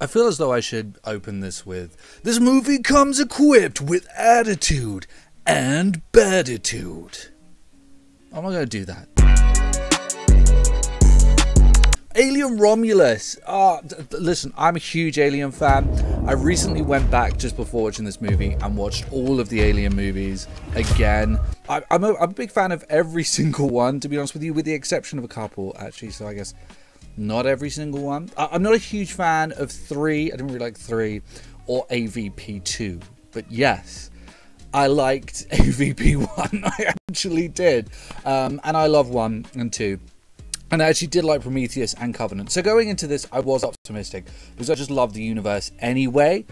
I feel as though I should open this with, this movie comes equipped with attitude and baditude. I'm not going to do that. Alien Romulus. Listen, I'm a huge Alien fan. I recently went back just before watching this movie and watched all of the Alien movies again. I'm a big fan of every single one, to be honest with you, with the exception of a couple, actually, so I guess not every single one. I'm not a huge fan of 3, I didn't really like 3, or AVP2, but yes, I liked AVP1, I actually did, and I love 1 and 2. And I actually did like Prometheus and Covenant. So going into this, I was optimistic because I just love the universe anyway.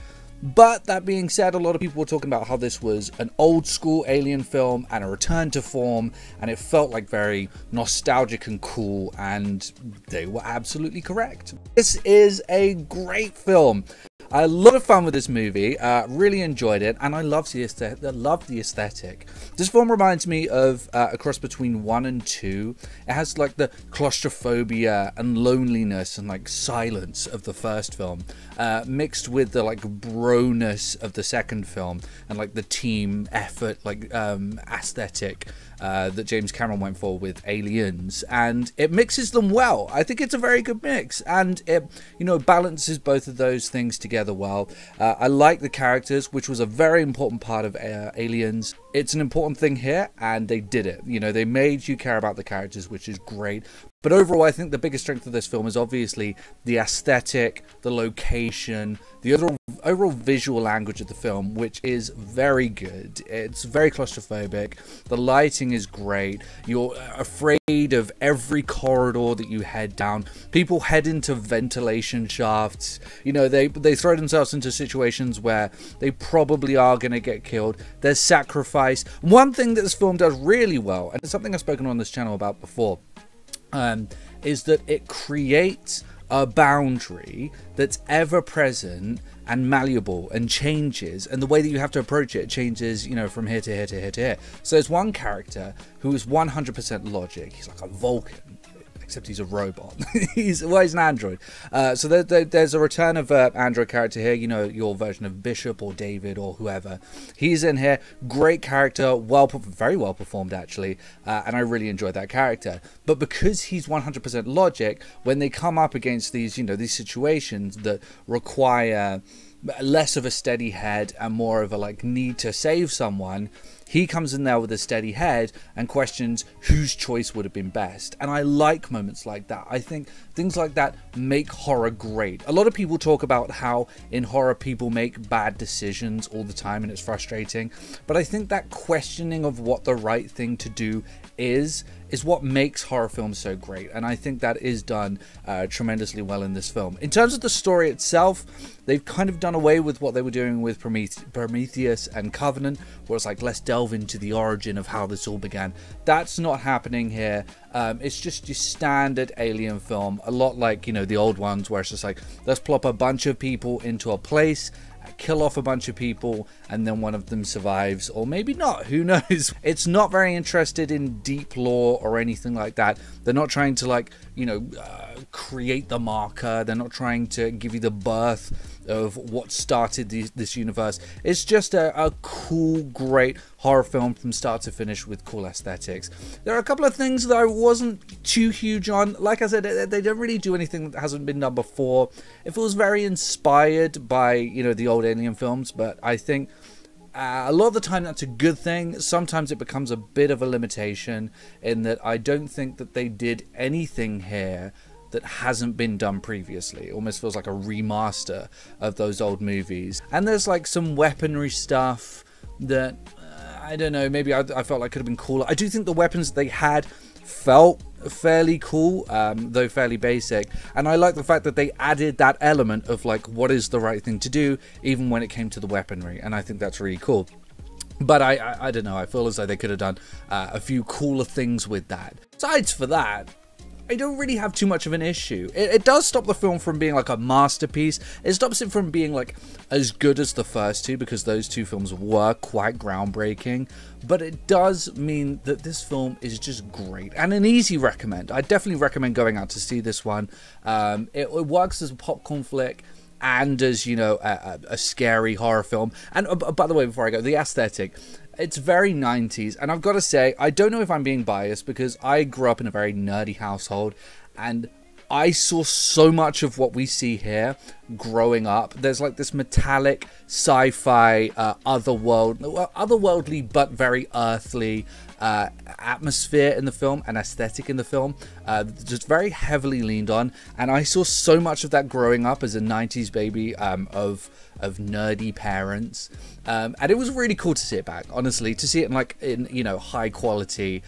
But that being said, a lot of people were talking about how this was an old school Alien film and a return to form, and it felt like very nostalgic and cool, and they were absolutely correct. This is a great film. I had a lot of fun with this movie, really enjoyed it, and I love the aesthetic. This film reminds me of a cross between 1 and 2. It has like the claustrophobia and loneliness and like silence of the first film, mixed with the like broness of the second film and like the team effort, like aesthetic that James Cameron went for with Aliens, and it mixes them well. I think it's a very good mix, and it, you know, balances both of those things together well. I like the characters, which was a very important part of Aliens. It's an important thing here, and they did it. You know, they made you care about the characters, which is great. But overall, I think the biggest strength of this film is obviously the aesthetic, the location, the overall visual language of the film, which is very good. It's very claustrophobic. The lighting is great. You're afraid of every corridor that you head down. People head into ventilation shafts. You know, they throw themselves into situations where they probably are going to get killed. There's sacrifice. One thing that this film does really well, and it's something I've spoken on this channel about before, is that it creates a boundary that's ever present and malleable and changes, and the way that you have to approach it changes, you know, from here to here to here to here. So there's one character who is 100% logic. He's like a Vulcan, except he's a robot. he's an android. So there's a return of an android character here, you know, your version of Bishop or David or whoever. He's in here. Great character, very well performed actually, and I really enjoyed that character. But because he's 100% logic, when they come up against these, you know, these situations that require less of a steady head and more of a like need to save someone, he comes in there with a steady head and questions whose choice would have been best. And I like moments like that. I think things like that make horror great. A lot of people talk about how in horror people make bad decisions all the time and it's frustrating, but I think that questioning of what the right thing to do is what makes horror films so great, and I think that is done tremendously well in this film. In terms of the story itself, they've kind of done away with what they were doing with Prometheus and Covenant, where it's like, let's delve into the origin of how this all began. That's not happening here. It's just your standard Alien film, a lot like, you know, the old ones, where it's just like, let's plop a bunch of people into a place, kill off a bunch of people, and then one of them survives, or maybe not, who knows. It's not very interested in deep lore or anything like that. They're not trying to, like, you know, create the marker. They're not trying to give you the birth of what started this universe. It's just a cool, great horror film from start to finish with cool aesthetics. There are a couple of things that I wasn't too huge on. Like I said, they don't really do anything that hasn't been done before. It feels very inspired by, you know, the old Alien films, but I think a lot of the time that's a good thing. Sometimes it becomes a bit of a limitation in that I don't think that they did anything here that hasn't been done previously. It almost feels like a remaster of those old movies. And there's like some weaponry stuff that, I don't know, maybe I felt like could have been cooler. I do think the weapons they had felt fairly cool, though fairly basic, and I like the fact that they added that element of like, what is the right thing to do, even when it came to the weaponry, and I think that's really cool. But I don't know, I feel as though they could have done a few cooler things with that. Besides for that, I don't really have too much of an issue. It does stop the film from being like a masterpiece. It stops it from being like as good as the first two, because those two films were quite groundbreaking. But it does mean that this film is just great and an easy recommend. I definitely recommend going out to see this one. It works as a popcorn flick. and as, you know, a scary horror film. And by the way, before I go, the aesthetic, it's very 90s. And I've got to say, I don't know if I'm being biased because I grew up in a very nerdy household, and I saw so much of what we see here growing up. There's like this metallic sci-fi, otherworldly but very earthly atmosphere in the film and aesthetic in the film, just very heavily leaned on. And I saw so much of that growing up as a 90s baby, of nerdy parents, and it was really cool to see it back, honestly, to see it in, like, in, you know, high quality,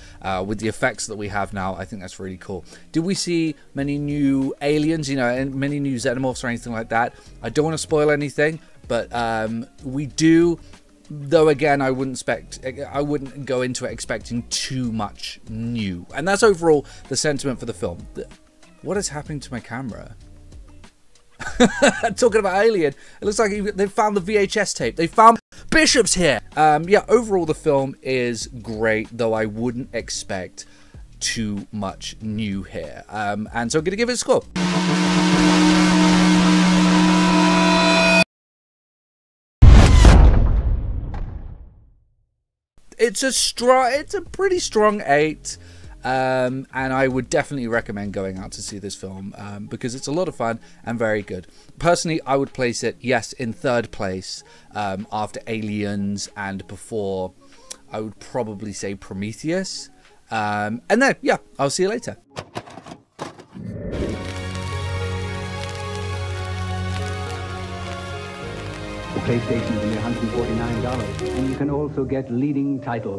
with the effects that we have now. I think that's really cool. Did we see many new aliens, you know, and many new xenomorphs or anything like that? I don't want to spoil anything, but we do. Though again, I wouldn't go into it expecting too much new, and that's overall the sentiment for the film. What is happening to my camera? Talking about Alien, it looks like they found the VHS tape. They found Bishop's here. Yeah, overall the film is great, though I wouldn't expect too much new here. And so I'm gonna give it a score. It's a pretty strong 8. And I would definitely recommend going out to see this film, because it's a lot of fun and very good. Personally, I would place it, yes, in 3rd place, after Aliens, and before, I would probably say Prometheus. And then, yeah, I'll see you later. The PlayStation is only $149, and you can also get leading titles.